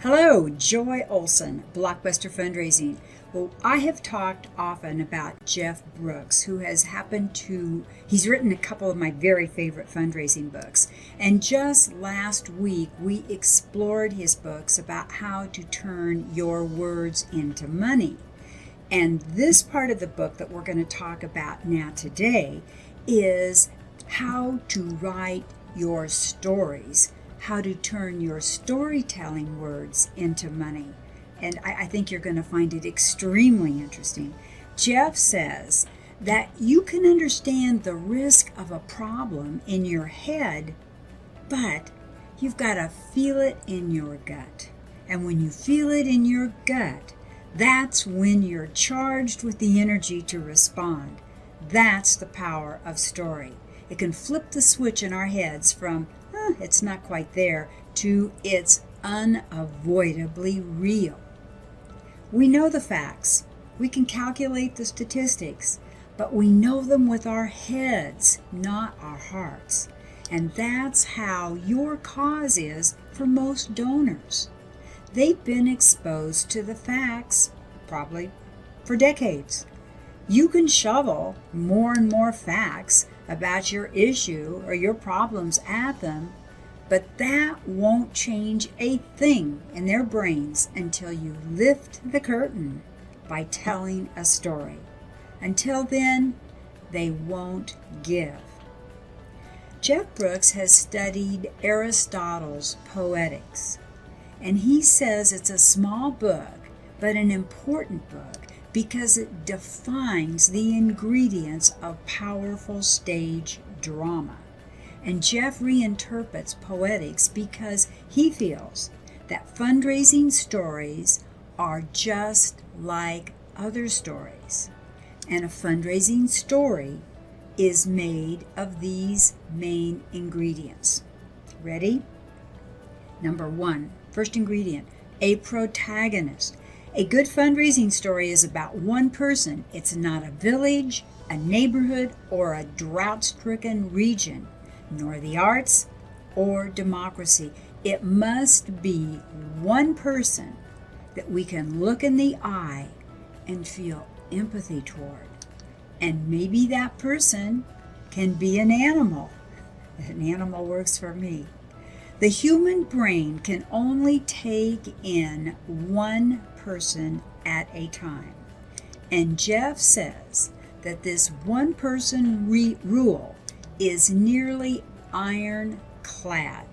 Hello, Joy Olson, Blockbuster Fundraising. Well, I have talked often about Jeff Brooks, who he's written a couple of my very favorite fundraising books. And just last week, we explored his books about how to turn your words into money. And this part of the book that we're going to talk about now today is how to write your stories, how to turn your storytelling words into money. And I think you're going to find it extremely interesting. Jeff says that you can understand the risk of a problem in your head, but you've got to feel it in your gut. And when you feel it in your gut, that's when you're charged with the energy to respond. That's the power of story. It can flip the switch in our heads from, it's not quite there, to it's unavoidably real. We know the facts. We can calculate the statistics, but we know them with our heads, not our hearts. And that's how your cause is for most donors. They've been exposed to the facts, probably for decades. You can shovel more and more facts about your issue or your problems at them, but that won't change a thing in their brains until you lift the curtain by telling a story. Until then, they won't give. Jeff Brooks has studied Aristotle's Poetics, and he says it's a small book, but an important book because it defines the ingredients of powerful stage drama. And Jeff reinterprets Poetics because he feels that fundraising stories are just like other stories. And a fundraising story is made of these main ingredients. Ready? Number one, first ingredient, a protagonist. A good fundraising story is about one person. It's not a village, a neighborhood, or a drought-stricken region, nor the arts or democracy. It must be one person that we can look in the eye and feel empathy toward. And maybe that person can be an animal. An animal works for me. The human brain can only take in one person at a time. And Jeff says that this one person rule is nearly ironclad.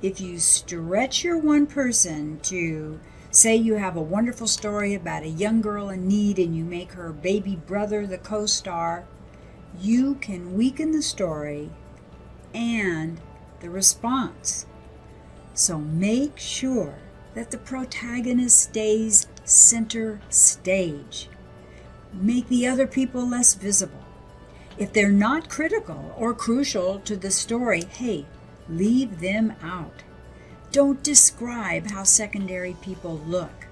If you stretch your one person to, say you have a wonderful story about a young girl in need and you make her baby brother the co-star, you can weaken the story and the response. So make sure that the protagonist stays center stage. Make the other people less visible. If they're not critical or crucial to the story, hey, leave them out. Don't describe how secondary people look.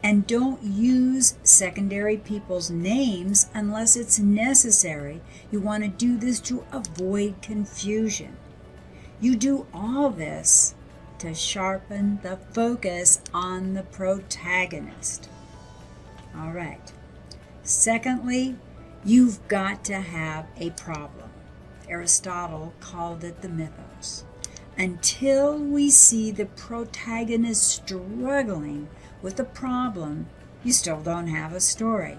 And don't use secondary people's names unless it's necessary. You want to do this to avoid confusion. You do all this to sharpen the focus on the protagonist. All right. Secondly, you've got to have a problem. Aristotle called it the mythos. Until we see the protagonist struggling with a problem, you still don't have a story.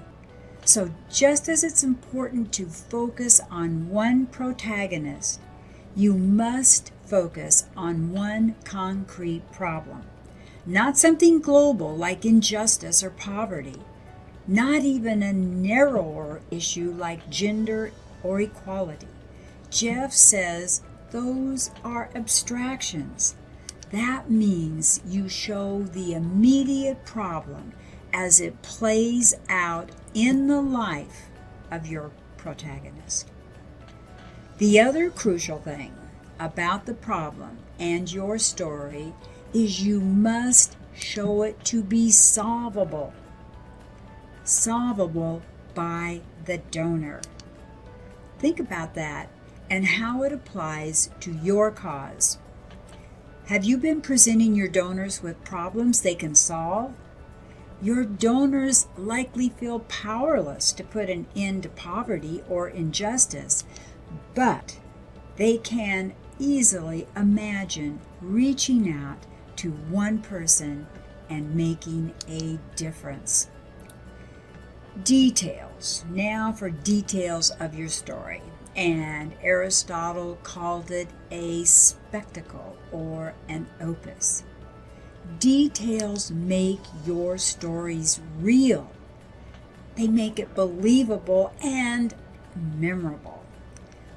So just as it's important to focus on one protagonist, you must focus on one concrete problem. Not something global like injustice or poverty. Not even a narrower issue like gender or equality. Jeff says those are abstractions. That means you show the immediate problem as it plays out in the life of your protagonist. The other crucial thing about the problem and your story is you must show it to be solvable. Solvable by the donor. Think about that and how it applies to your cause. Have you been presenting your donors with problems they can solve? Your donors likely feel powerless to put an end to poverty or injustice, but they can easily imagine reaching out to one person and making a difference. Details. Now for details of your story. And Aristotle called it a spectacle or an opus. Details make your stories real. They make it believable and memorable.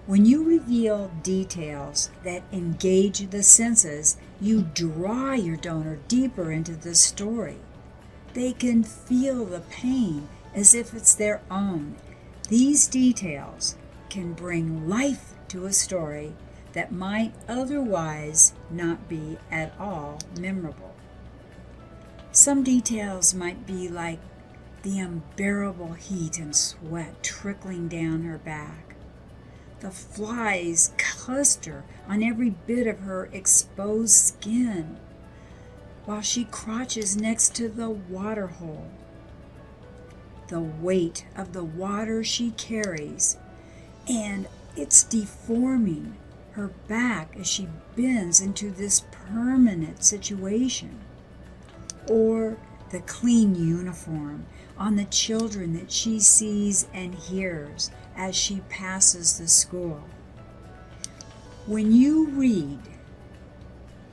When you reveal details that engage the senses, you draw your donor deeper into the story. They can feel the pain as if it's their own. These details can bring life to a story that might otherwise not be at all memorable. Some details might be like the unbearable heat and sweat trickling down her back. The flies cluster on every bit of her exposed skin while she crouches next to the water hole. The weight of the water she carries, and it's deforming her back as she bends into this permanent situation. Or the clean uniform on the children that she sees and hears as she passes the school. When you read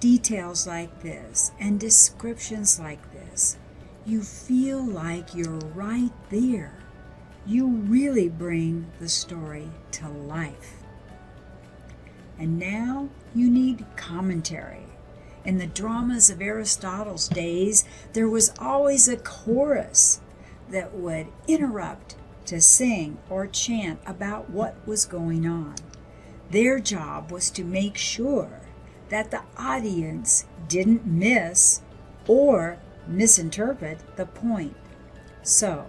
details like this and descriptions like this, you feel like you're right there. You really bring the story to life. And now you need commentary. In the dramas of Aristotle's days, there was always a chorus that would interrupt to sing or chant about what was going on. Their job was to make sure that the audience didn't miss or misinterpret the point. So,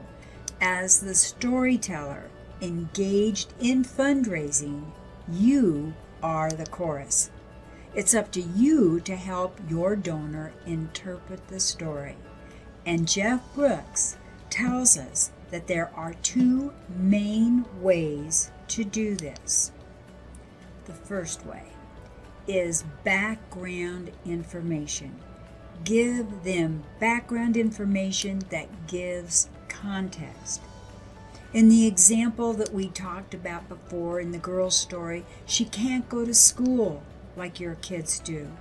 as the storyteller engaged in fundraising, you are the chorus. It's up to you to help your donor interpret the story. And Jeff Brooks tells us that there are two main ways to do this. The first way is background information. Give them background information that gives context. In the example that we talked about before in the girl's story, she can't go to school like your kids do.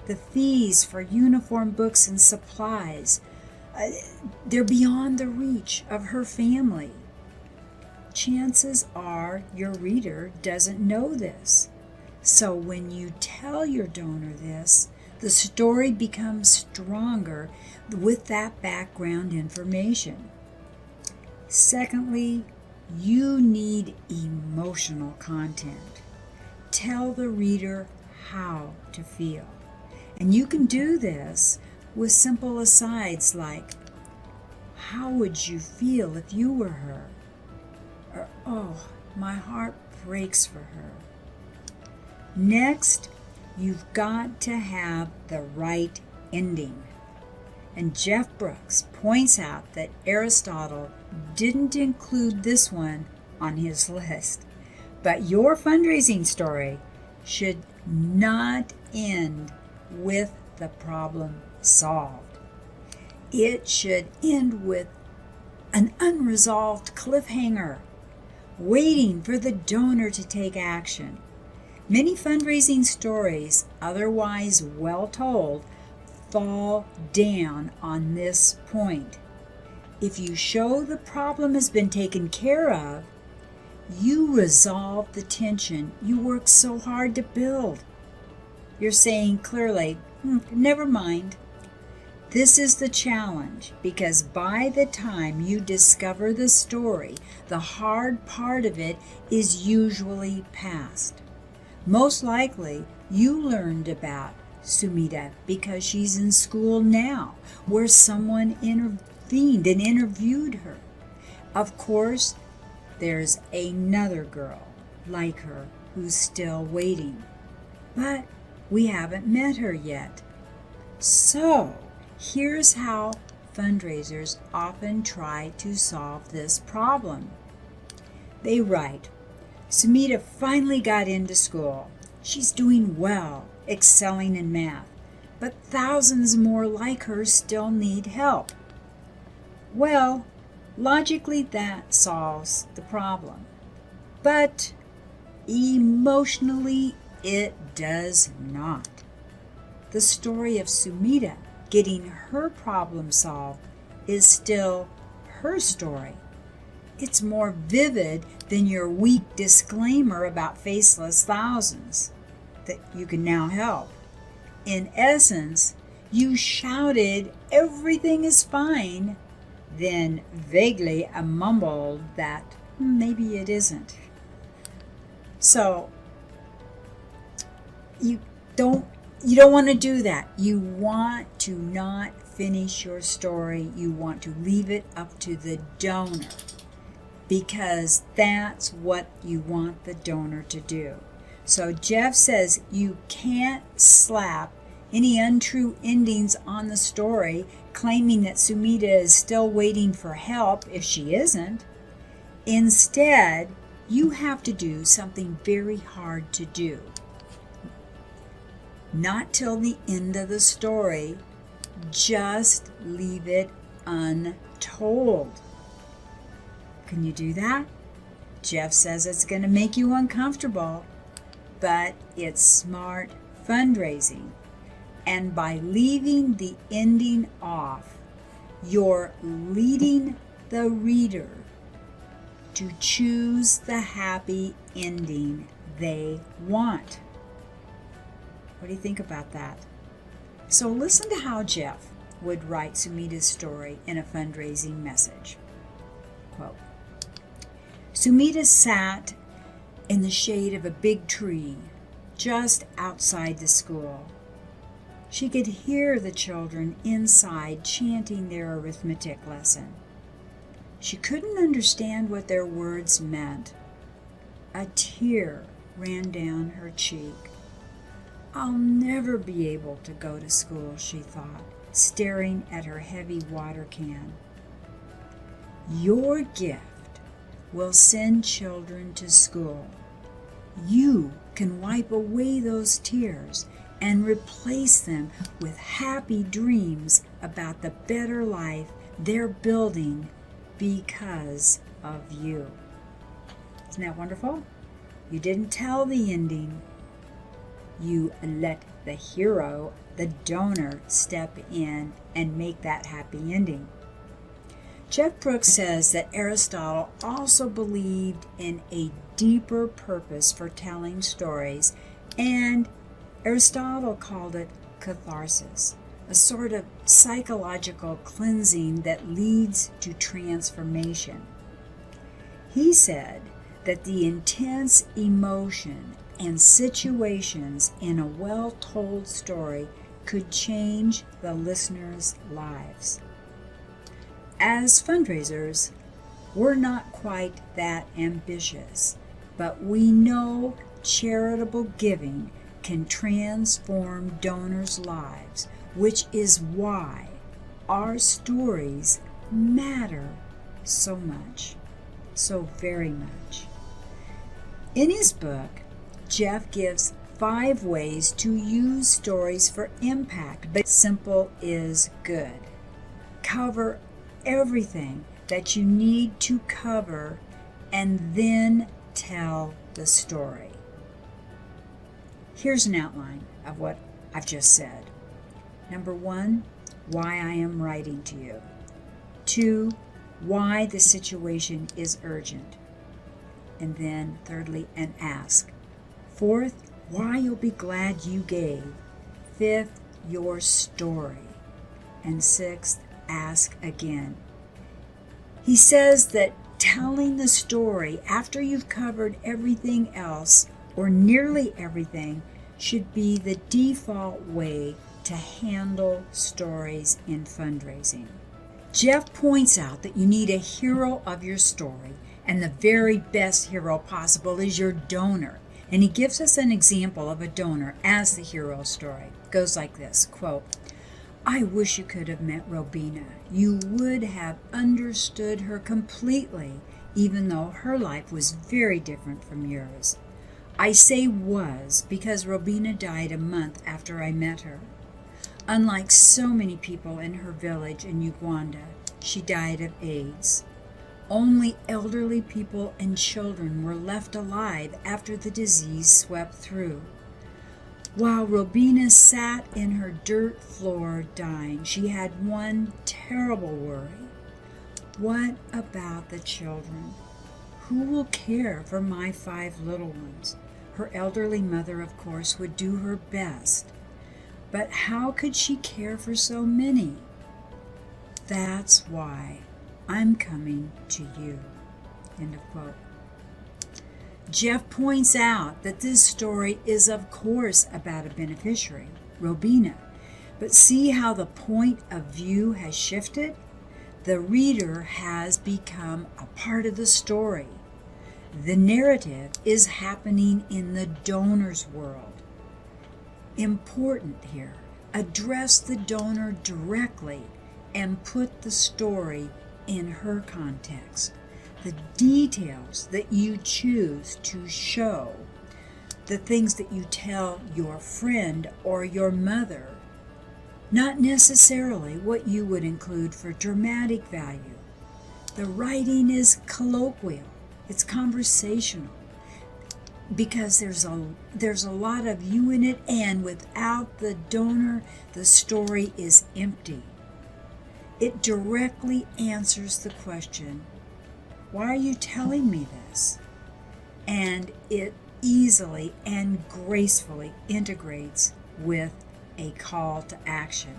The fees for uniform, books, and supplies, they're beyond the reach of her family. Chances are your reader doesn't know this. So when you tell your donor this, the story becomes stronger with that background information. Secondly, you need emotional content. Tell the reader how to feel. And you can do this with simple asides like, how would you feel if you were her? Or, oh, my heart breaks for her. Next, you've got to have the right ending. And Jeff Brooks points out that Aristotle didn't include this one on his list. But your fundraising story should not end with the problem solved. It should end with an unresolved cliffhanger, waiting for the donor to take action. Many fundraising stories, otherwise well told, fall down on this point. If you show the problem has been taken care of, you resolve the tension you worked so hard to build. You're saying clearly, never mind. This is the challenge, because by the time you discover the story, the hard part of it is usually past. Most likely, you learned about Sumita because she's in school now, where someone intervened and interviewed her. Of course, there's another girl like her who's still waiting. But We haven't met her yet. So, here's how fundraisers often try to solve this problem. They write, Sumita finally got into school. She's doing well, excelling in math, but thousands more like her still need help. Well, logically that solves the problem, but emotionally it does not. The story of Sumita getting her problem solved is still her story. It's more vivid than your weak disclaimer about faceless thousands that you can now help. In essence, you shouted everything is fine, then vaguely mumbled that maybe it isn't. So you don't want to do that. You want to not finish your story. You want to leave it up to the donor, because that's what you want the donor to do. So Jeff says you can't slap any untrue endings on the story, claiming that Sumita is still waiting for help if she isn't. Instead, you have to do something very hard to do. Not till the end of the story, just leave it untold. Can you do that? Jeff says it's going to make you uncomfortable, but it's smart fundraising. And by leaving the ending off, you're leading the reader to choose the happy ending they want. What do you think about that? So listen to how Jeff would write Sumita's story in a fundraising message. Quote, Sumita sat in the shade of a big tree just outside the school. She could hear the children inside chanting their arithmetic lesson. She couldn't understand what their words meant. A tear ran down her cheek. I'll never be able to go to school, she thought, staring at her heavy water can. Your gift will send children to school. You can wipe away those tears and replace them with happy dreams about the better life they're building because of you. Isn't that wonderful? You didn't tell the ending. You let the hero, the donor, step in and make that happy ending. Jeff Brooks says that Aristotle also believed in a deeper purpose for telling stories, and Aristotle called it catharsis, a sort of psychological cleansing that leads to transformation. He said that the intense emotion and situations in a well-told story could change the listeners' lives. As fundraisers, we're not quite that ambitious, but we know charitable giving can transform donors' lives, which is why our stories matter so much, so very much. In his book, Jeff gives 5 ways to use stories for impact, but simple is good. Cover everything that you need to cover and then tell the story. Here's an outline of what I've just said. Number 1, why I am writing to you. 2, why the situation is urgent. And then thirdly, an ask. 4th, why you'll be glad you gave. 5th, your story. And 6th, ask again. He says that telling the story after you've covered everything else, or nearly everything, should be the default way to handle stories in fundraising. Jeff points out that you need a hero of your story, and the very best hero possible is your donor. And he gives us an example of a donor as the hero story. It goes like this, quote, "I wish you could have met Robina. You would have understood her completely, even though her life was very different from yours. I say was because Robina died a month after I met her. Unlike so many people in her village in Uganda, she died of AIDS. Only elderly people and children were left alive after the disease swept through. While Robina sat in her dirt floor dying, she had one terrible worry. What about the children? Who will care for my 5 little ones? Her elderly mother, of course, would do her best. But how could she care for so many? That's why I'm coming to you." End of quote. Jeff points out that this story is, of course, about a beneficiary, Robina. But see how the point of view has shifted? The reader has become a part of the story. The narrative is happening in the donor's world. Important here, address the donor directly and put the story in her context. The details that you choose to show, the things that you tell your friend or your mother, not necessarily what you would include for dramatic value. The writing is colloquial, it's conversational, because there's a lot of you in it, and without the donor, the story is empty. It directly answers the question, why are you telling me this? And it easily and gracefully integrates with a call to action.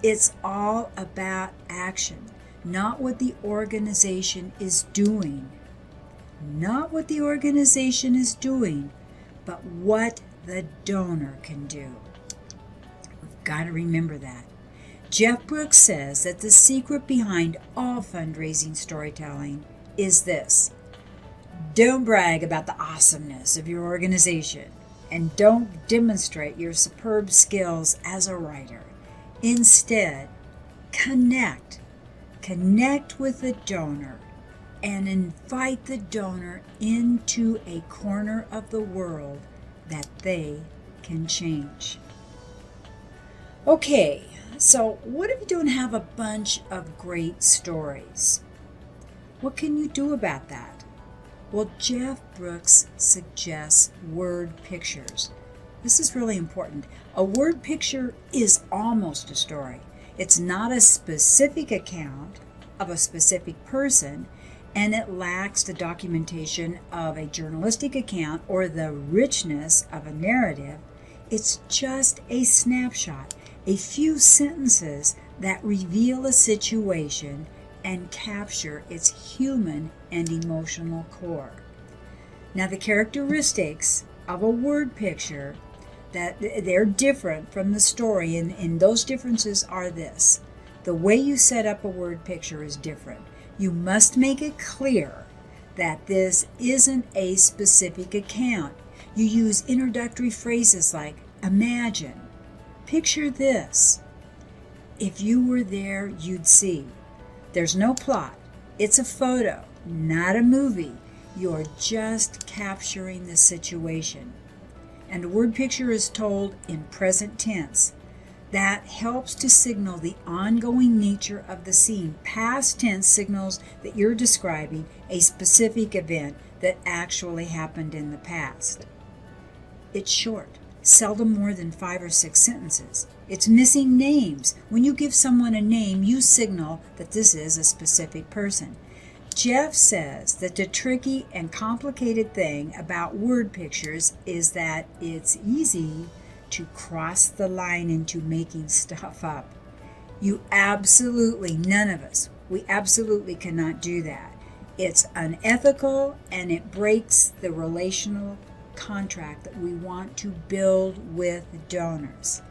It's all about action, not what the organization is doing. Not what the organization is doing, but what the donor can do. We've got to remember that. Jeff Brooks says that the secret behind all fundraising storytelling is this: don't brag about the awesomeness of your organization, and don't demonstrate your superb skills as a writer. Instead, connect with the donor and invite the donor into a corner of the world that they can change. Okay, so what if you don't have a bunch of great stories? What can you do about that? Well, Jeff Brooks suggests word pictures. This is really important. A word picture is almost a story. It's not a specific account of a specific person, and it lacks the documentation of a journalistic account or the richness of a narrative. It's just a snapshot, a few sentences that reveal a situation and capture its human and emotional core. Now, the characteristics of a word picture, that they're different from the story, and those differences are this. The way you set up a word picture is different. You must make it clear that this isn't a specific account. You use introductory phrases like imagine, picture this, if you were there, you'd see. There's no plot. It's a photo, not a movie. You're just capturing the situation. And a word picture is told in present tense. That helps to signal the ongoing nature of the scene. Past tense signals that you're describing a specific event that actually happened in the past. It's short, seldom more than 5 or 6 sentences. It's missing names. When you give someone a name, you signal that this is a specific person. Jeff says that the tricky and complicated thing about word pictures is that it's easy to cross the line into making stuff up. None of us, we absolutely cannot do that. It's unethical, and it breaks the relational contract that we want to build with donors.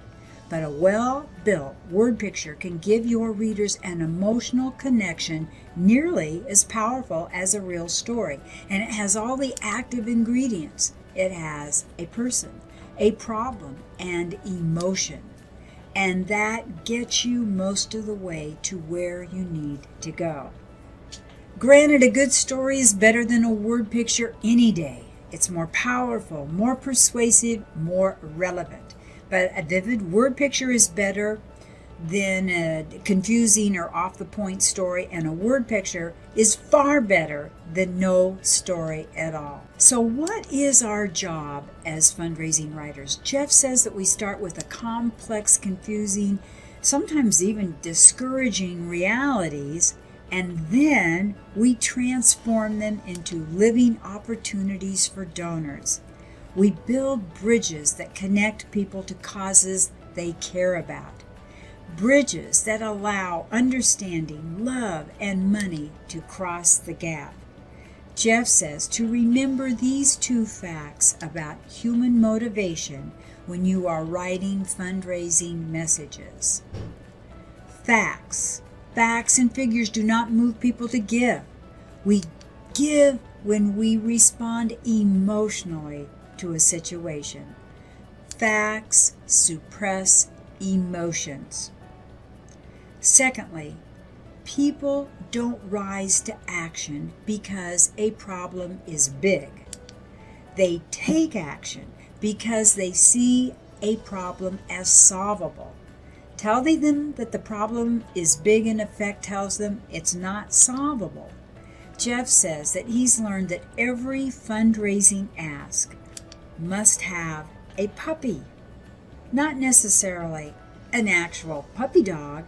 But a well-built word picture can give your readers an emotional connection nearly as powerful as a real story, and it has all the active ingredients. It has a person, a problem, and emotion. And that gets you most of the way to where you need to go. Granted, a good story is better than a word picture any day. It's more powerful, more persuasive, more relevant. But a vivid word picture is better than a confusing or off-the-point story, and a word picture is far better than no story at all. So what is our job as fundraising writers? Jeff says that we start with a complex, confusing, sometimes even discouraging realities, and then we transform them into living opportunities for donors. We build bridges that connect people to causes they care about. Bridges that allow understanding, love, and money to cross the gap. Jeff says to remember these two facts about human motivation when you are writing fundraising messages. Facts. Facts and figures do not move people to give. We give when we respond emotionally to a situation. Facts suppress emotions. Secondly, people don't rise to action because a problem is big. They take action because they see a problem as solvable. Tell them that the problem is big, and effect tells them it's not solvable. Jeff says that he's learned that every fundraising ask must have a puppy. Not necessarily an actual puppy dog,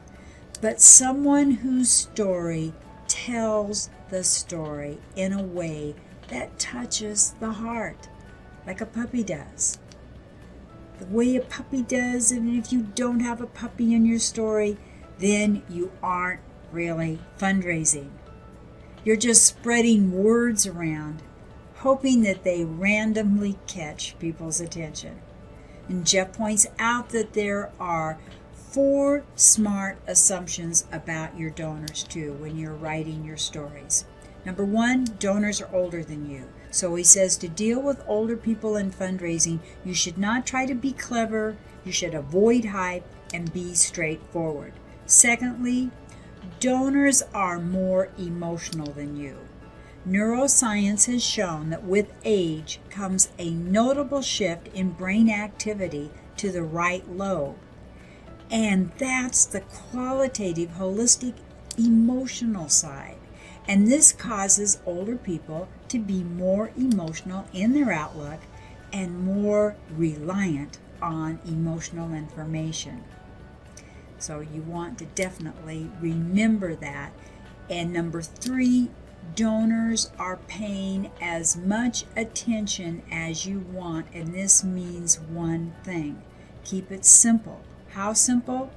but someone whose story tells the story in a way that touches the heart, like a puppy does. The way a puppy does, and if you don't have a puppy in your story, then you aren't really fundraising. You're just spreading words around, hoping that they randomly catch people's attention. And Jeff points out that there are 4 smart assumptions about your donors too when you're writing your stories. Number 1, donors are older than you. So he says to deal with older people in fundraising, you should not try to be clever, you should avoid hype, and be straightforward. Secondly, donors are more emotional than you. Neuroscience has shown that with age comes a notable shift in brain activity to the right lobe. And that's the qualitative, holistic, emotional side. And this causes older people to be more emotional in their outlook and more reliant on emotional information. So you want to definitely remember that. And number 3, donors are paying as much attention as you want, and this means one thing: keep it simple. How simple?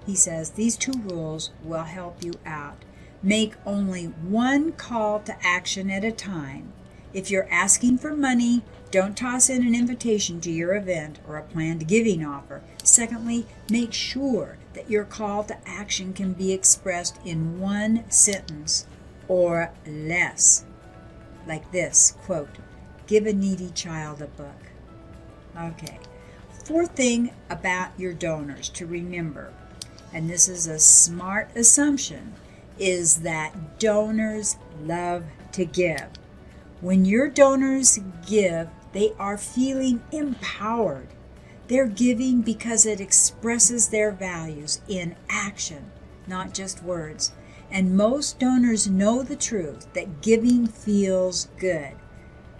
He says these 2 rules will help you out. Make only one call to action at a time. If you're asking for money, don't toss in an invitation to your event or a planned giving offer. Secondly, make sure that your call to action can be expressed in 1 sentence or less. Like this, quote, "Give a needy child a book." Okay. 4th thing about your donors to remember, and this is a smart assumption, is that donors love to give. When your donors give, they are feeling empowered. They're giving because it expresses their values in action, not just words. And most donors know the truth that giving feels good.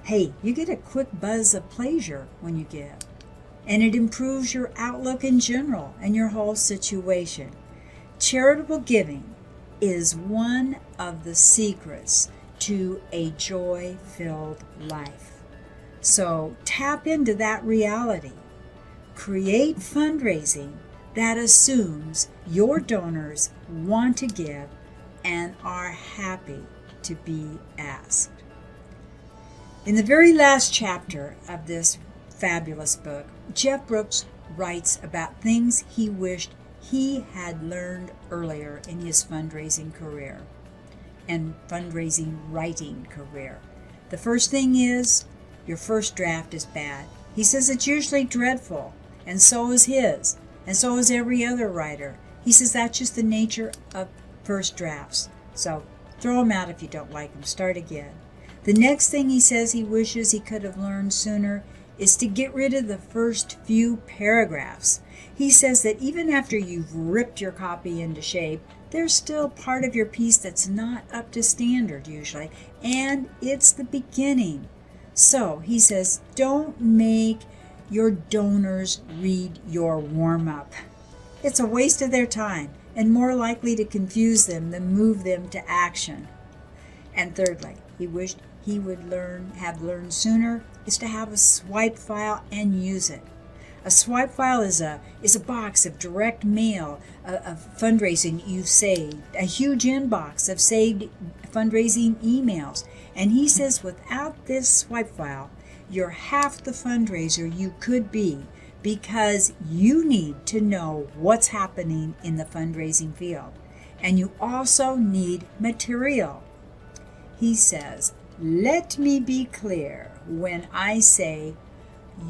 Hey, you get a quick buzz of pleasure when you give. And it improves your outlook in general and your whole situation. Charitable giving is one of the secrets to a joy-filled life. So tap into that reality. Create fundraising that assumes your donors want to give and are happy to be asked. In the very last chapter of this fabulous book, Jeff Brooks writes about things he wished he had learned earlier in his fundraising career and fundraising writing career. The first thing is your first draft is bad. He says it's usually dreadful, and so is his, and so is every other writer. He says that's just the nature of first drafts. So throw them out if you don't like them. Start again. The next thing he says he wishes he could have learned sooner is to get rid of the first few paragraphs. He says that even after you've ripped your copy into shape, there's still part of your piece that's not up to standard usually, and it's the beginning. So he says, don't make your donors read your warm-up. It's a waste of their time and more likely to confuse them than move them to action. And thirdly, he wished he would have learned sooner is to have a swipe file and use it. A swipe file is a box of direct mail of fundraising you've saved, a huge inbox of saved fundraising emails. And he says without this swipe file, you're half the fundraiser you could be, because you need to know what's happening in the fundraising field. And you also need material. He says, let me be clear when I say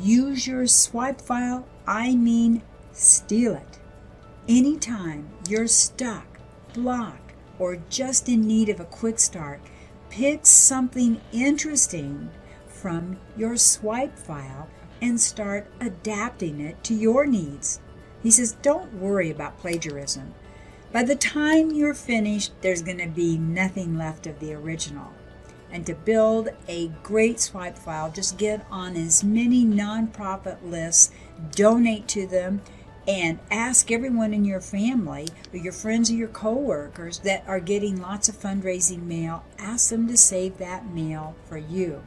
use your swipe file, I mean steal it. Anytime you're stuck, blocked, or just in need of a quick start, pick something interesting from your swipe file and start adapting it to your needs. He says, don't worry about plagiarism. By the time you're finished, there's going to be nothing left of the original. And to build a great swipe file, just get on as many nonprofit lists, donate to them, and ask everyone in your family, or your friends or your coworkers that are getting lots of fundraising mail, ask them to save that mail for you.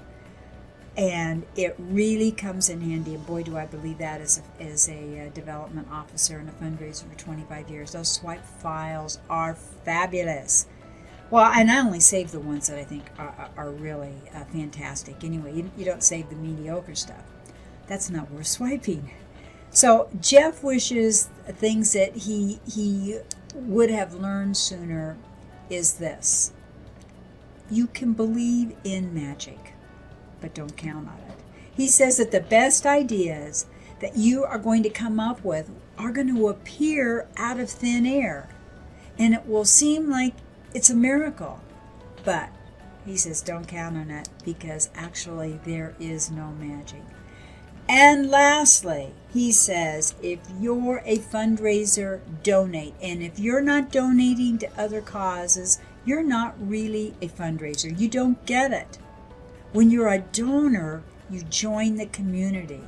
And it really comes in handy, and boy do I believe that as a development officer and a fundraiser for 25 years. Those swipe files are fabulous. Well, and I only save the ones that I think are really fantastic. Anyway, you don't save the mediocre stuff. That's not worth swiping. So Jeff wishes things that he would have learned sooner is this. You can believe in magic, but don't count on it. He says that the best ideas that you are going to come up with are going to appear out of thin air. And it will seem like it's a miracle. But he says don't count on it, because actually there is no magic. And lastly, he says if you're a fundraiser, donate. And if you're not donating to other causes, you're not really a fundraiser. You don't get it. When you're a donor, you join the community.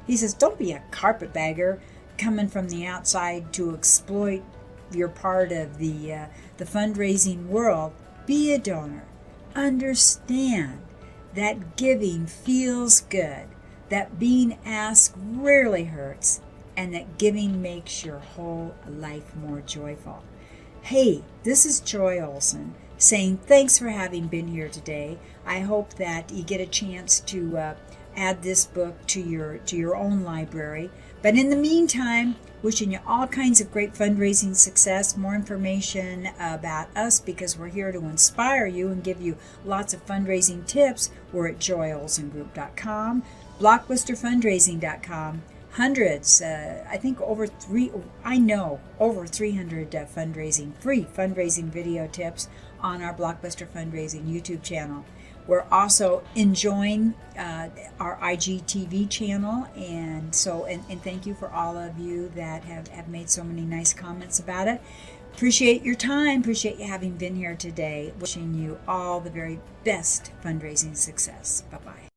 He says, don't be a carpetbagger coming from the outside to exploit your part of the fundraising world. Be a donor. Understand that giving feels good, that being asked rarely hurts, and that giving makes your whole life more joyful. Hey, this is Joy Olson saying thanks for having been here today. I hope that you get a chance to add this book to your own library. But in the meantime, wishing you all kinds of great fundraising success. More information about us, because we're here to inspire you and give you lots of fundraising tips. We're at joyolsongroup.com, blockbusterfundraising.com. Hundreds, I think over 300 free fundraising video tips on our Blockbuster Fundraising YouTube channel. We're also enjoying our IGTV channel, and thank you for all of you that have made so many nice comments about it. Appreciate your time, appreciate you having been here today. Wishing you all the very best fundraising success. Bye-bye.